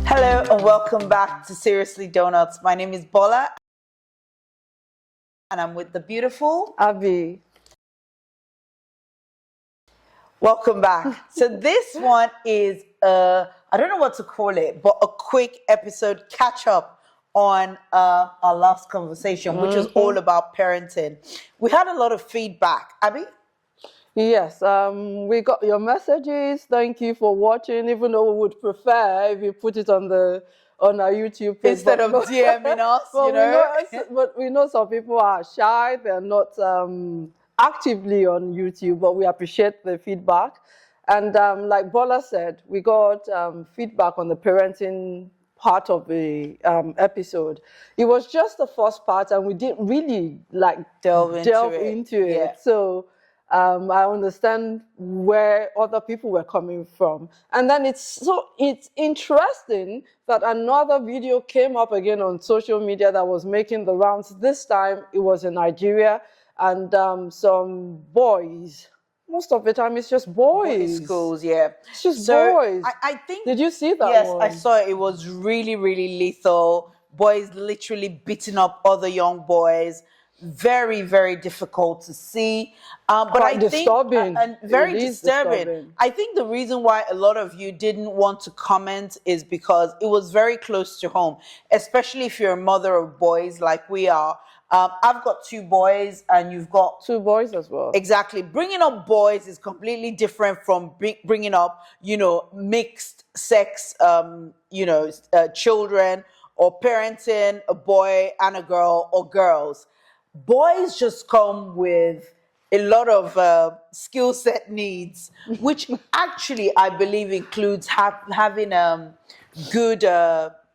Hello and welcome back to Seriously Doughnuts. My name is Bola and I'm with the beautiful Abby. Welcome back. So this one is I don't know what to call it, but a quick episode catch up on our last conversation, which was all about parenting. We had a lot of feedback. Abby? Yes, we got your messages. Thank you for watching. Even though we would prefer if you put it on our YouTube page Instead of DMing us, you know. but we know some people are shy. They're not actively on YouTube, but we appreciate the feedback. And like Bola said, we got feedback on the parenting part of the episode. It was just the first part, and we didn't really delve into it. Yeah. So I understand where other people were coming from. And then it's interesting that another video came up again on social media that was making the rounds. This time it was in Nigeria, and some boys. Most of the time it's just boys. In schools, yeah. It's just boys. I think. Did you see that Yes, one? I saw it. It was really, really lethal. Boys literally beating up other young boys. Very, very difficult to see. But I disturbing. think and very disturbing. I think the reason why a lot of you didn't want to comment is because it was very close to home, especially if you're a mother of boys like we are. I've got 2 boys, and you've got 2 boys as well. Exactly. Bringing up boys is completely different from bringing up, mixed sex, children, or parenting a boy and a girl or girls. Boys just come with a lot of skill set needs, which actually I believe includes having good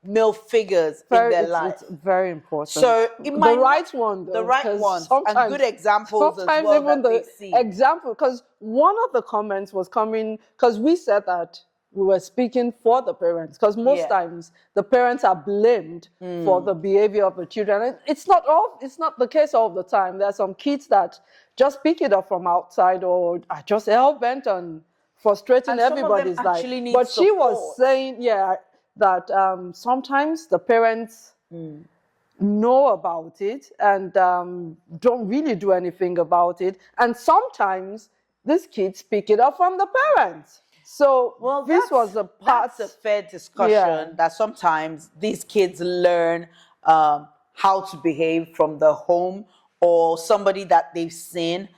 male figures in their life. It's very important. So the right one, though, the right ones, and good examples as well. Sometimes even the example, because one of the comments was coming because we said that we were speaking for the parents, because most times the parents are blamed for the behavior of the children. And it's not the case all the time. There are some kids that just pick it up from outside or are just hell-bent on frustrating everybody's life. But she was saying, that sometimes the parents know about it and don't really do anything about it. And sometimes these kids pick it up from the parents. So this was a part. That's a fair discussion, that sometimes these kids learn how to behave from the home or somebody that they've seen.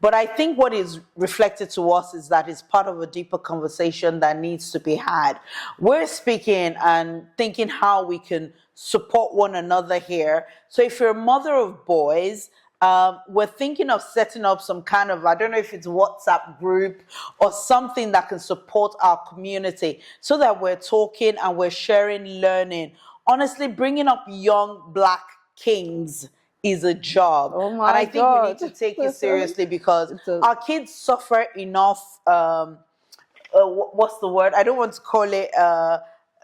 But I think what is reflected to us is that it's part of a deeper conversation that needs to be had. We're speaking and thinking how we can support one another here. So if you're a mother of boys, we're thinking of setting up some kind of, I don't know if it's WhatsApp group or something that can support our community so that we're talking and we're sharing learning. Honestly, bringing up young Black kings is a job. Oh my and I think God. we need to take it seriously because our kids suffer enough, what's the word? I don't want to call it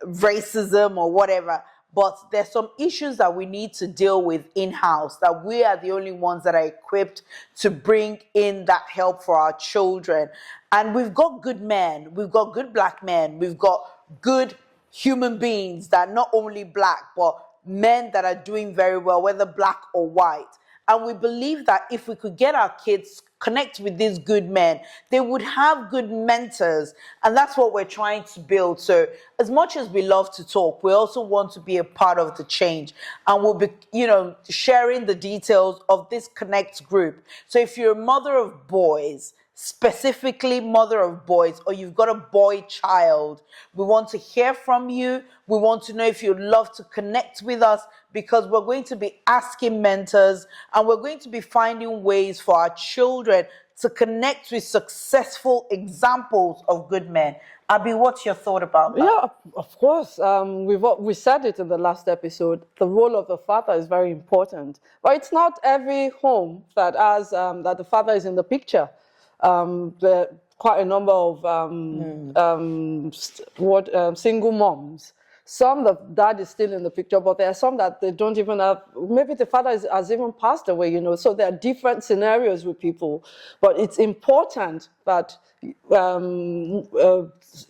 racism or whatever. But there's some issues that we need to deal with in-house, that we are the only ones that are equipped to bring in that help for our children. And we've got good men, we've got good Black men, we've got good human beings that are not only Black, but men that are doing very well, whether Black or white. And we believe that if we could get our kids connect with these good men, they would have good mentors. And that's what we're trying to build. So as much as we love to talk, we also want to be a part of the change. And we'll be, sharing the details of this Connect group. So if you're a mother of boys, specifically mother of boys, or you've got a boy child, we want to hear from you. We want to know if you'd love to connect with us, because we're going to be asking mentors and we're going to be finding ways for our children to connect with successful examples of good men. Abby, what's your thought about that? Yeah, of course. We said it in the last episode. The role of the father is very important, but it's not every home that has that the father is in the picture. There are quite a number of single moms. Some, the dad is still in the picture, but there are some that they don't even have, maybe the father has even passed away, so there are different scenarios with people. But it's important that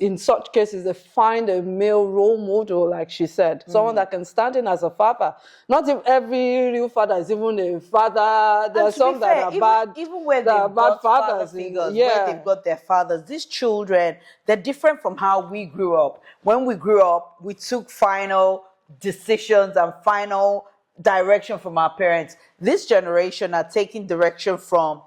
in such cases, they find a male role model, like she said, someone that can stand in as a father. Not if every real father is even a father. There are some that are bad, even where that are they've bad got father fathers. figures, where Yeah. they've got their fathers, these children, they're different from how we grew up. When we grew up, we took final decisions and final direction from our parents. This generation are taking direction from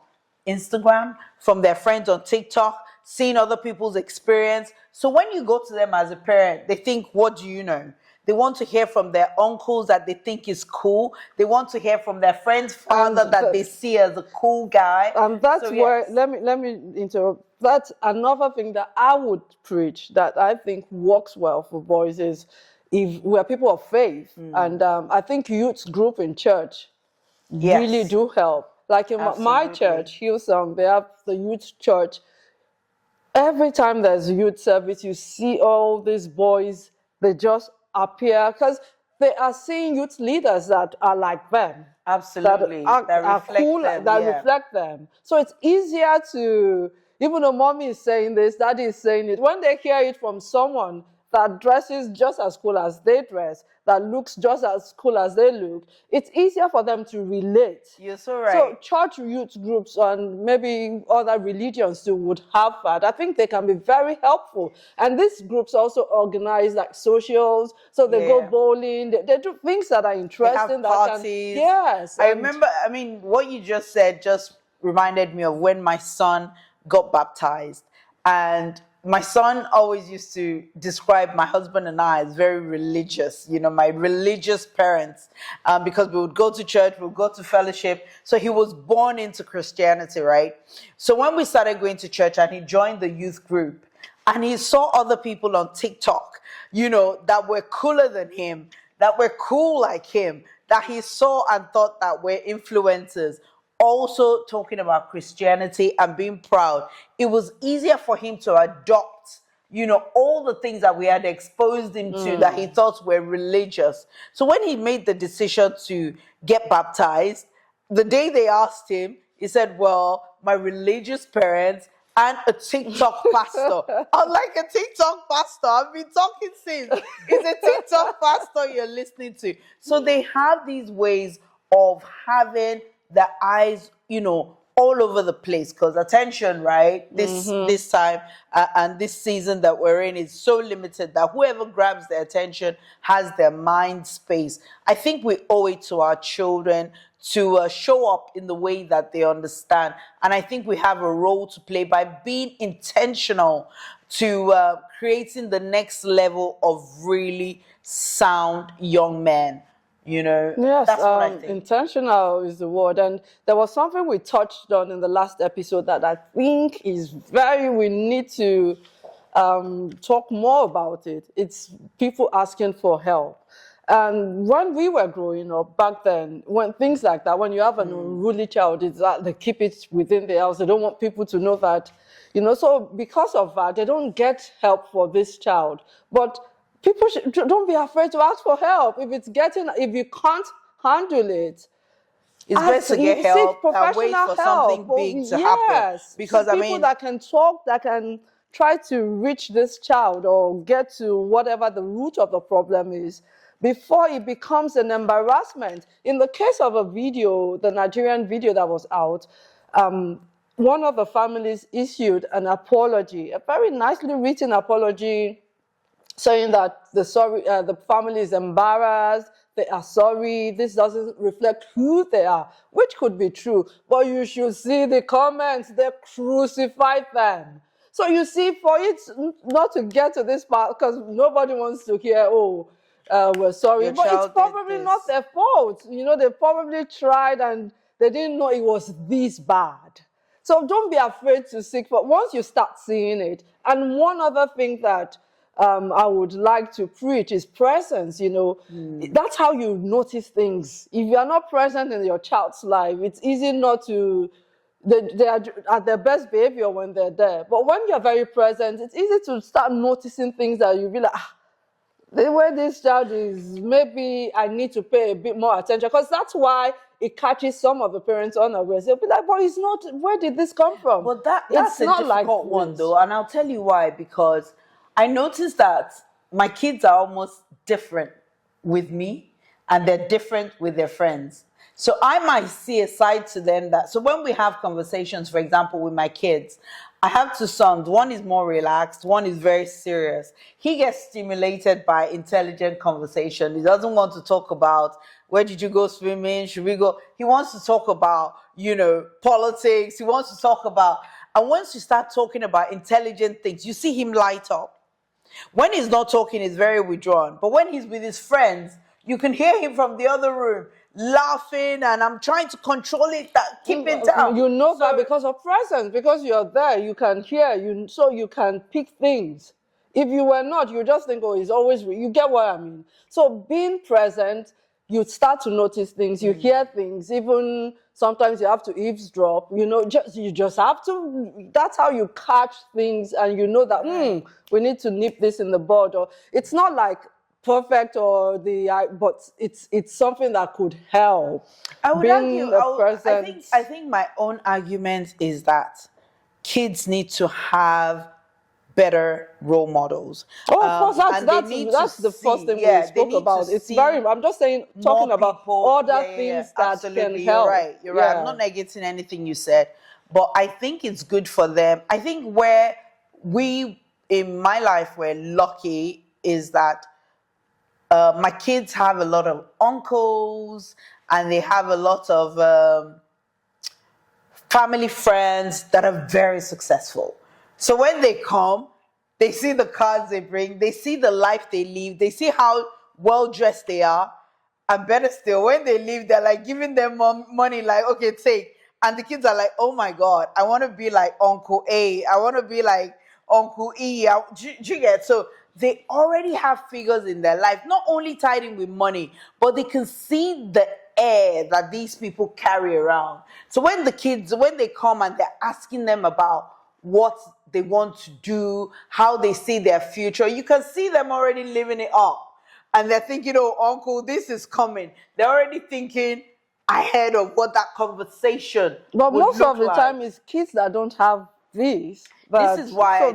Instagram, from their friends on TikTok, seeing other people's experience. So when you go to them as a parent, they think, what do you know? They want to hear from their uncles that they think is cool. They want to hear from their friend's father that they see as a cool guy. And that's so, where, yes. let me interrupt. That's another thing that I would preach that I think works well for boys is if we're people of faith. And I think youth group in church really Yes. do help. Like in my Absolutely. church, Hillsong, they have the youth church. Every time there's youth service, you see all these boys, they just appear because they are seeing youth leaders that are like them. Absolutely. That are cool, them, that yeah. reflect them. So it's easier to, even though mommy is saying this, daddy is saying it, when they hear it from someone that dresses just as cool as they dress, that looks just as cool as they look, it's easier for them to relate. You're so right. So church youth groups and maybe other religions too would have that. I think they can be very helpful. And these groups also organize like socials, so they go bowling, they do things that are interesting. They have parties. Yes. I remember, I mean, what you just said just reminded me of when my son got baptized. And my son always used to describe my husband and I as very religious, you know, my religious parents, because we would go to church, we would go to fellowship. So he was born into Christianity, right? So when we started going to church and he joined the youth group and he saw other people on TikTok, you know, that were cooler than him, that were cool like him, that he saw and thought that were influencers, also talking about Christianity and being proud, it was easier for him to adopt, you know, all the things that we had exposed him to that he thought were religious. So when he made the decision to get baptized, the day they asked him, he said, well, my religious parents and a TikTok pastor. I'm like, a TikTok pastor? I've been talking since. It's a TikTok pastor you're listening to. So they have these ways of having the eyes, you know, all over the place, because attention, right, this time and this season that we're in is so limited that whoever grabs their attention has their mind space. I think we owe it to our children to show up in the way that they understand, and I think we have a role to play by being intentional to creating the next level of really sound young men. You know, yes, that's what I think. intentional is the word. And there was something we touched on in the last episode that I think is we need to talk more about it. It's people asking for help. And when we were growing up back then, when things like that, when you have an unruly child, it's that they keep it within the house. They don't want people to know that, you know. So because of that, they don't get help for this child. But people don't be afraid to ask for help. If you can't handle it, it's best to get help and wait for something big to happen. Because people that can talk, that can try to reach this child or get to whatever the root of the problem is before it becomes an embarrassment. In the case of a video, the Nigerian video that was out, one of the families issued an apology, a very nicely written apology, saying that the family is embarrassed, they are sorry, this doesn't reflect who they are, which could be true. But you should see the comments, they crucified them. So you see, for it not to get to this part, because nobody wants to hear, we're sorry, but it's probably not their fault. You know, they probably tried and they didn't know it was this bad. So don't be afraid to seek for, once you start seeing it. And one other thing that I would like to preach is presence. You know, that's how you notice things. If you are not present in your child's life, it's easy not to. They are at their best behavior when they're there. But when you're very present, it's easy to start noticing things that you be like, the way this child is, maybe I need to pay a bit more attention. Because that's why it catches some of the parents unawares. They'll be like, but it's not, where did this come from? But that's it's a not difficult like one this. though, and I'll tell you why. Because I noticed that my kids are almost different with me, and they're different with their friends. So I might see a side to them that, so when we have conversations, for example, with my kids, I have two sons. One is more relaxed, one is very serious. He gets stimulated by intelligent conversation. He doesn't want to talk about, where did you go swimming? Should we go? He wants to talk about, politics. He wants to talk about, and once you start talking about intelligent things, you see him light up. When he's not talking, he's very withdrawn. But when he's with his friends, you can hear him from the other room laughing, and I'm trying to control it, keep it down. You know that because of presence, because you're there, you can hear, so you can pick things. If you were not, you just think, oh, it's always, you get what I mean. So being present, you start to notice things, you hear things, even sometimes you have to eavesdrop, you just have to, that's how you catch things, and you know that, we need to nip this in the bud. Or it's not like perfect but it's something that could help. I would Being argue, I think my own argument is that kids need to have better role models. Oh, of course, that's the first thing we spoke about. It's very, I'm just saying, talking about other things that can help. You're right. I'm not negating anything you said, but I think it's good for them. I think where we, in my life, we're lucky is that my kids have a lot of uncles, and they have a lot of family friends that are very successful. So when they come, they see the cars they bring, they see the life they live, they see how well dressed they are, and better still, when they leave, they're like giving them money, like, okay, take. And the kids are like, oh my God, I want to be like Uncle A, I want to be like Uncle E. Do you get? So they already have figures in their life, not only tied in with money, but they can see the air that these people carry around. So when they come and they're asking them about what they want to do, how they see their future, you can see them already living it up. And they're thinking, oh, uncle, this is coming. They're already thinking ahead of what that conversation But would most look of the like. time, it's kids that don't have this. This is why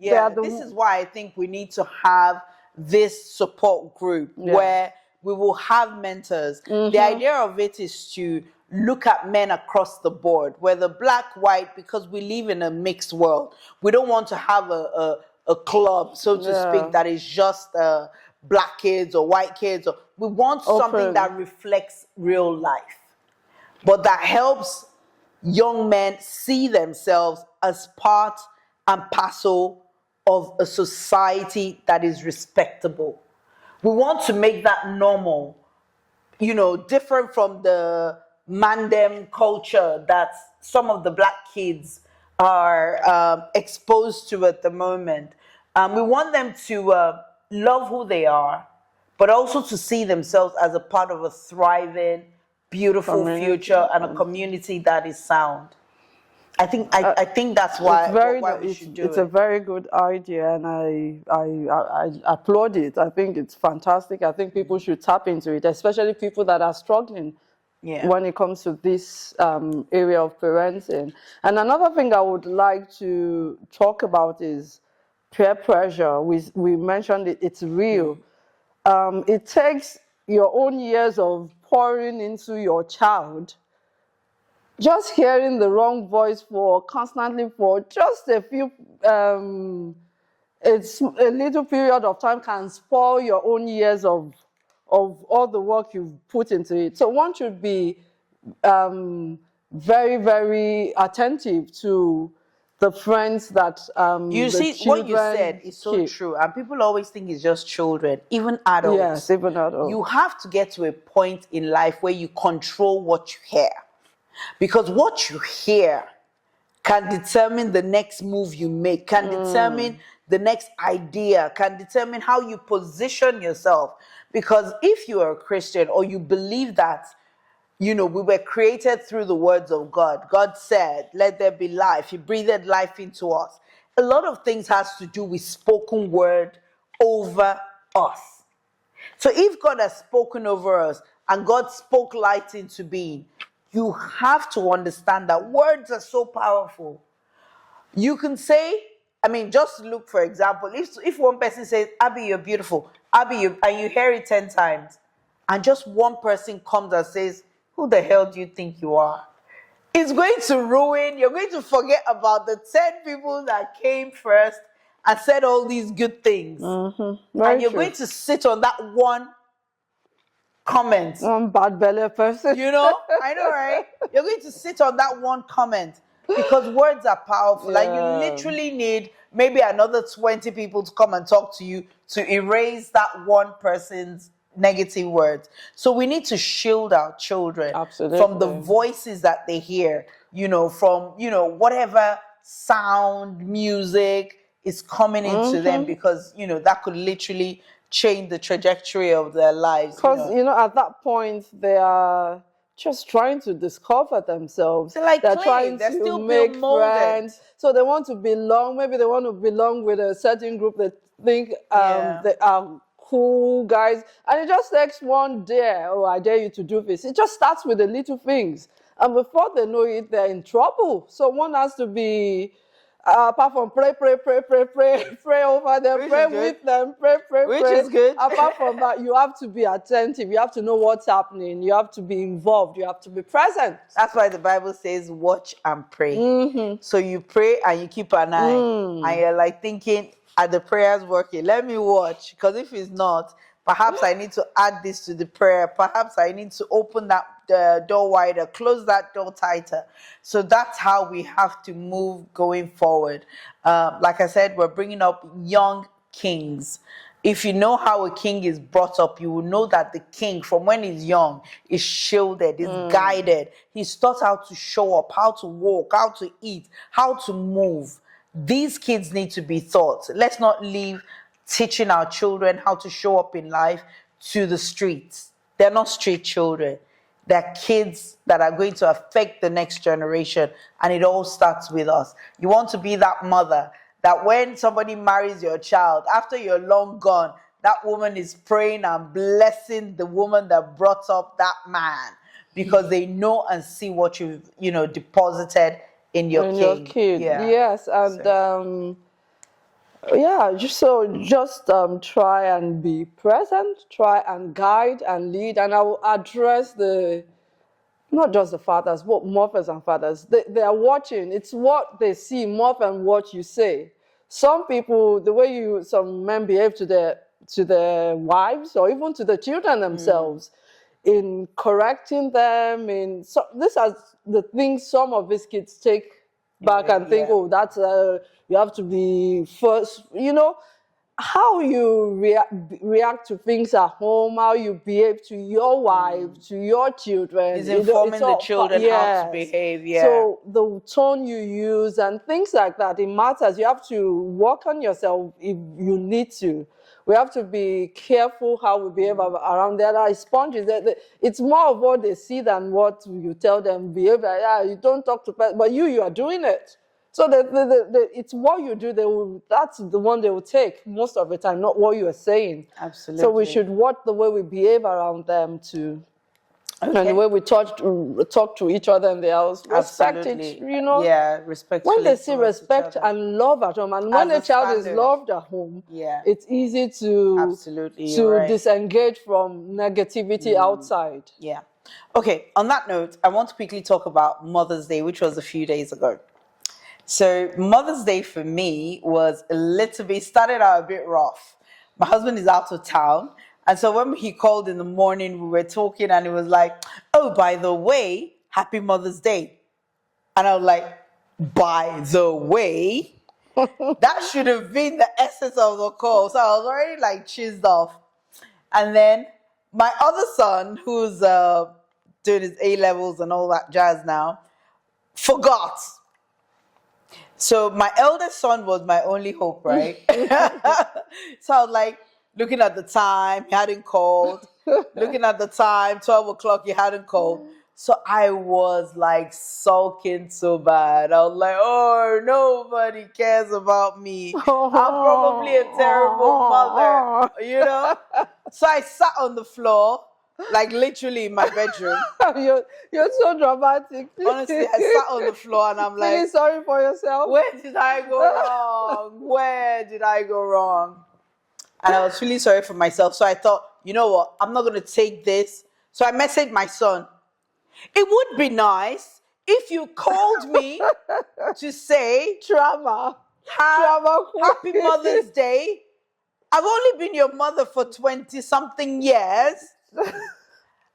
this is why I think we need to have this support group where we will have mentors. The idea of it is to look at men across the board, whether black, white, because we live in a mixed world. We don't want to have a club, so to speak, that is just black kids or white kids. We want something that reflects real life, but that helps young men see themselves as part and parcel of a society that is respectable. We want to make that normal, different from the mandem culture that some of the black kids are exposed to at the moment. We want them to love who they are, but also to see themselves as a part of a thriving, beautiful future and a community that is sound. I think that's why we should do it. It's a very good idea, and I applaud it. I think it's fantastic. I think people should tap into it, especially people that are struggling when it comes to this area of parenting. And another thing I would like to talk about is peer pressure. We mentioned it. It's real. It takes your own years of pouring into your child. Just hearing the wrong voice constantly for just a few, it's a little period of time can spoil your own years of all the work you've put into it. So one should be very, very attentive to the friends that you see what you said is so true, and people always think it's just children, even adults. Yes, even adults. You have to get to a point in life where you control what you hear. Because what you hear can determine the next move you make, can determine the next idea, can determine how you position yourself. Because if you are a Christian or you believe that, we were created through the words of God. God said, let there be life. He breathed life into us. A lot of things has to do with spoken word over us. So if God has spoken over us, and God spoke light into being. You have to understand that words are so powerful. You can say, I mean, just look, for example, if one person says, Abby, you're beautiful, Abby, and you hear it 10 times, and just one person comes and says, who the hell do you think you are? It's going to ruin, you're going to forget about the 10 people that came first and said all these good things. And you're going to sit on that one comment. One bad belly person. You know, I know, right? You're going to sit on that one comment because words are powerful. Like, you literally need maybe another 20 people to come and talk to you to erase that one person's negative words. So we need to shield our children from the voices that they hear, from, whatever sound, music is coming into them, because, that could literally change the trajectory of their lives. Because, at that point, they are just trying to discover themselves. They're trying to make friends. So they want to belong. Maybe they want to belong with a certain group that think they are cool guys. And it just takes one dare. Oh, I dare you to do this. It just starts with the little things. And before they know it, they're in trouble. So one has to be... apart from pray over them, pray with them, pray. Which is good. Apart from that, you have to be attentive. You have to know what's happening. You have to be involved. You have to be present. That's why the Bible says, watch and pray. So you pray and you keep an eye. And you're like thinking, are the prayers working? Let me watch. Because if it's not, perhaps I need to add this to the prayer. Perhaps I need to open that door wider, close that door tighter. So that's how we have to move going forward. Like I said, we're bringing up young kings. If you know how a king is brought up, you will know that the king, from when he's young, is shielded, is guided. He's taught how to show up, how to walk, how to eat, how to move. These kids need to be taught. Let's not leave teaching our children how to show up in life to the streets. They're not street children. They're kids that are going to affect the next generation. And it all starts with us. You want to be that mother that when somebody marries your child, after you're long gone, that woman is praying and blessing the woman that brought up that man, because they know and see what you've, deposited in your kid. Yeah. Yes, and just try and be present, try and guide and lead, and I will address not just the fathers, but mothers and fathers. They are watching. It's what they see more than what you say. Some people, the way some men behave to their wives or even to the children themselves, in correcting them, these are the things some of these kids take back and think, oh, that's you have to be first. How you react to things at home, how you behave to your wife, to your children. It's informing the children how to behave, So the tone you use and things like that, it matters. You have to work on yourself if you need to. We have to be careful how we behave around. There are sponges. It's more of what they see than what you tell them. Behave like, you don't talk to people, but you are doing it. So it's what you do. That's the one they will take most of the time, not what you are saying. Absolutely. So we should watch the way we behave around them too. Okay. And the way we talk to each other in the house. Respect it, Yeah, respectfully. When they see respect and love at home, and when a child is loved at home, it's easy to disengage from negativity outside. Yeah. Okay, on that note, I want to quickly talk about Mother's Day, which was a few days ago. So Mother's Day for me was started out a bit rough. My husband is out of town. And so when he called in the morning, we were talking and he was like, oh, by the way, happy Mother's Day. And I was like, by the way? That should have been the essence of the call. So I was already like cheesed off. And then my other son, who's doing his A-levels and all that jazz now, forgot. So my eldest son was my only hope, right? So I was like, looking at the time, he hadn't called. Looking at the time, 12 o'clock, he hadn't called. So I was like sulking so bad. I was like, oh, nobody cares about me. I'm probably a terrible mother, So I sat on the floor Like literally in my bedroom. You're so dramatic. Honestly, I sat on the floor and I'm Feeling like, sorry for yourself. where did I go wrong? Where did I go wrong? And I was feeling sorry for myself. So I thought, you know what? I'm not going to take this. So I messaged my son. It would be nice if you called me to say, Trauma. Happy Mother's Day. I've only been your mother for 20 something years.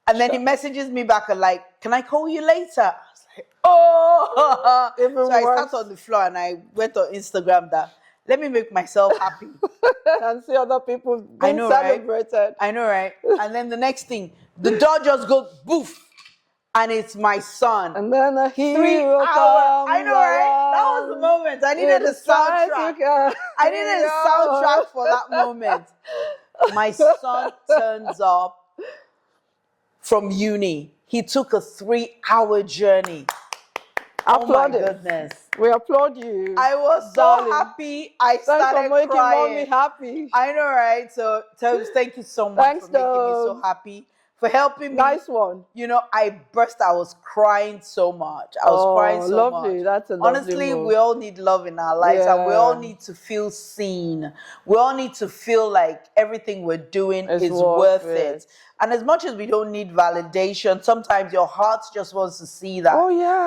And then he messages me back and like, can I call you later? I was like, oh. So I sat on the floor and I went on Instagram that, let me make myself happy. And see other people being celebrated. Right? I know, right? And then the next thing, the door just goes boof. And it's my son. And then a 3 hours. I know, right? That was the moment. I needed a soundtrack. I needed a soundtrack for that moment. My son turns up from uni. He took a 3-hour journey. Oh my goodness. We applaud you. I was so happy. I started Thanks for making crying. mommy happy. I know, right? So, Toes, thank you so much for making me so happy. For helping me. Nice one. You know, I was crying so much. I was crying so lovely. much. That's a lovely Honestly, move. we all need love in our lives and we all need to feel seen. We all need to feel like everything we're doing is worth it. And as much as we don't need validation, sometimes your heart just wants to see that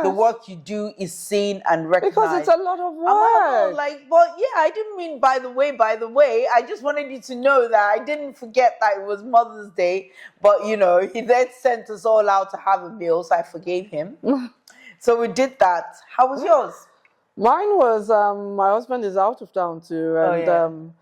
the work you do is seen and recognized. Because it's a lot of work. I'm like, well, yeah, I didn't mean by the way. I just wanted you to know that I didn't forget that it was Mother's Day. But, you know, he then sent us all out to have a meal, so I forgave him. So we did that. How was yours? Mine was, my husband is out of town too. And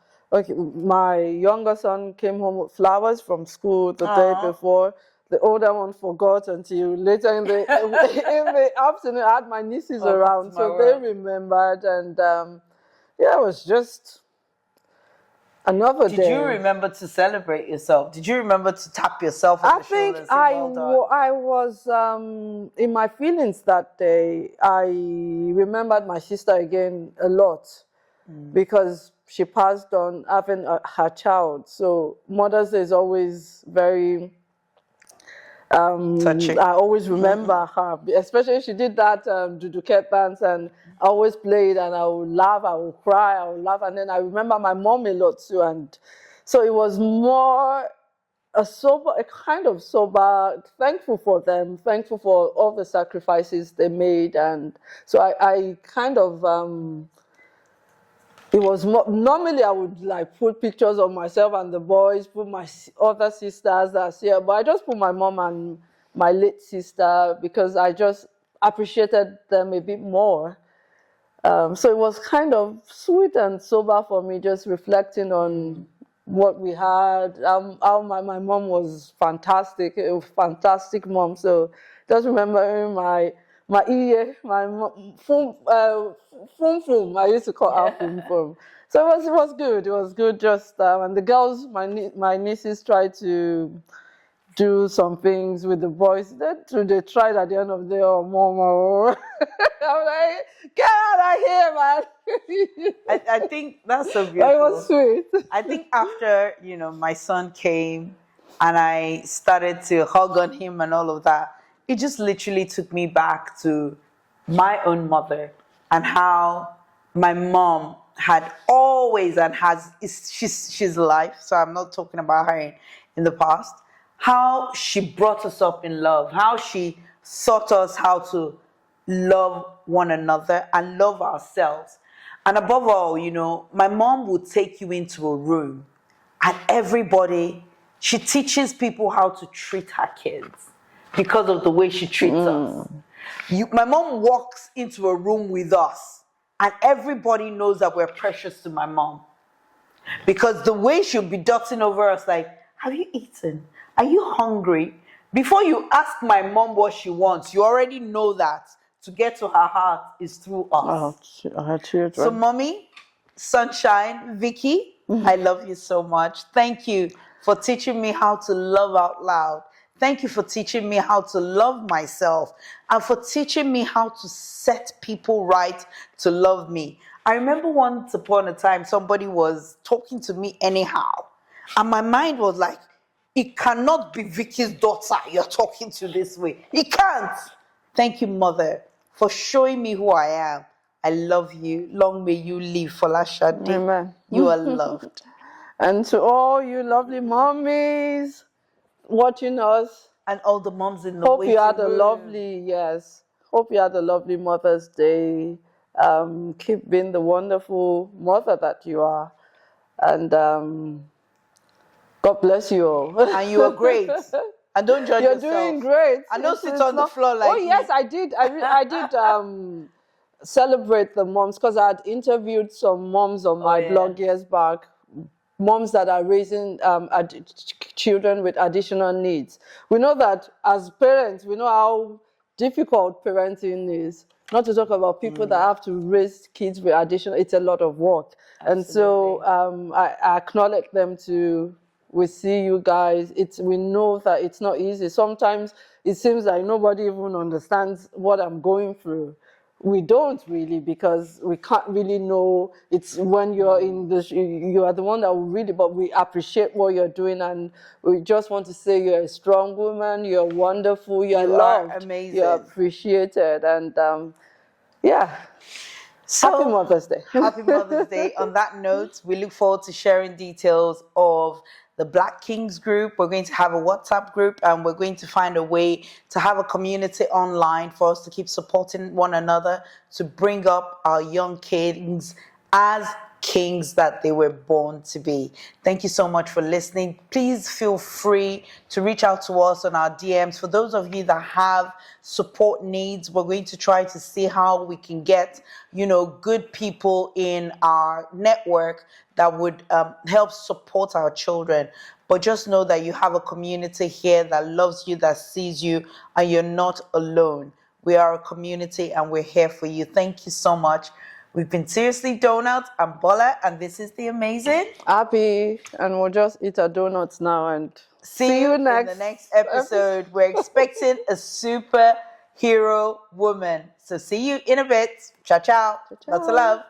my younger son came home with flowers from school the day before. The older one forgot until later in the afternoon. I had my nieces around, so they remembered. And it was just another day. Did you remember to celebrate yourself? Did you remember to tap yourself on the shoulder and say, well done? I was in my feelings that day. I remembered my sister again a lot because she passed on having her child. So Mother's Day is always very touching. I always remember her, especially she did that Duduket dance, and I always played, and I would laugh, I would cry, I would laugh, and then I remember my mom a lot too, and so it was more a kind of sober, thankful for them, thankful for all the sacrifices they made, and so I kind of. It was normally I would like put pictures of myself and the boys, put my other sisters that's here, but I just put my mom and my late sister because I just appreciated them a bit more. So it was kind of sweet and sober for me, just reflecting on what we had. How my mom was fantastic, a fantastic mom. So just remembering my fum, I used to call her fum. So it was good. It was good. Just and the girls, my nieces tried to do some things with the boys. They tried at the end of the day. Oh, mama! I'm like, get out of here, man. I think that's so beautiful. That was sweet. I think after my son came, and I started to hug on him and all of that. It just literally took me back to my own mother and how my mom had always and she's alive, so I'm not talking about her in the past, how she brought us up in love, how she taught us how to love one another and love ourselves. And above all, my mom would take you into a room and she teaches people how to treat her kids. Because of the way she treats us. My mom walks into a room with us and everybody knows that we're precious to my mom. Because the way she'll be dotting over us like, have you eaten? Are you hungry? Before you ask my mom what she wants, you already know that to get to her heart is through us. Her children. So mommy, sunshine, Vicky, I love you so much. Thank you for teaching me how to love out loud. Thank you for teaching me how to love myself and for teaching me how to set people right to love me. I remember once upon a time, somebody was talking to me anyhow. And my mind was like, It cannot be Vicky's daughter you're talking to this way. It can't. Thank you, Mother, for showing me who I am. I love you. Long may you live, Folashade. Amen. You are loved. And to all you lovely mommies watching us, And all the moms in the hope you had a room. lovely, yes, hope you had a lovely Mother's Day. Keep being the wonderful mother that you are. And God bless you all. And you are great. And don't judge yourself. You're doing great. And don't sit on the floor like Oh yes, I did. I did celebrate the moms, because I had interviewed some moms on my blog years back. Moms that are raising children with additional needs. We know that as parents, we know how difficult parenting is. Not to talk about people that have to raise kids with additional, it's a lot of work. Absolutely. And so I acknowledge them too. We see you guys. We know that it's not easy. Sometimes it seems like nobody even understands what I'm going through. We don't really, because we can't really know. It's when you're in the, you are the one that will read it, but we appreciate what you're doing, and we just want to say you're a strong woman, you're wonderful, you're loved, are amazing. you're appreciated, and yeah. So, happy Mother's Day. Happy Mother's Day. On that note, we look forward to sharing details of the Black Kings group. We're going to have a WhatsApp group, and we're going to find a way to have a community online for us to keep supporting one another, to bring up our young kings as kings that they were born to be. Thank you so much for listening. Please feel free to reach out to us on our DMs. For those of you that have support needs, we're going to try to see how we can get, good people in our network that would help support our children. But just know that you have a community here that loves you, that sees you, and you're not alone. We are a community, and we're here for you. Thank you so much. We've been Seriously Doughnuts. I'm Bola, and this is the amazing Abby, and we'll just eat our donuts now and see you next in the next episode. We're expecting a superhero woman. So see you in a bit. Ciao, ciao. Lots of love.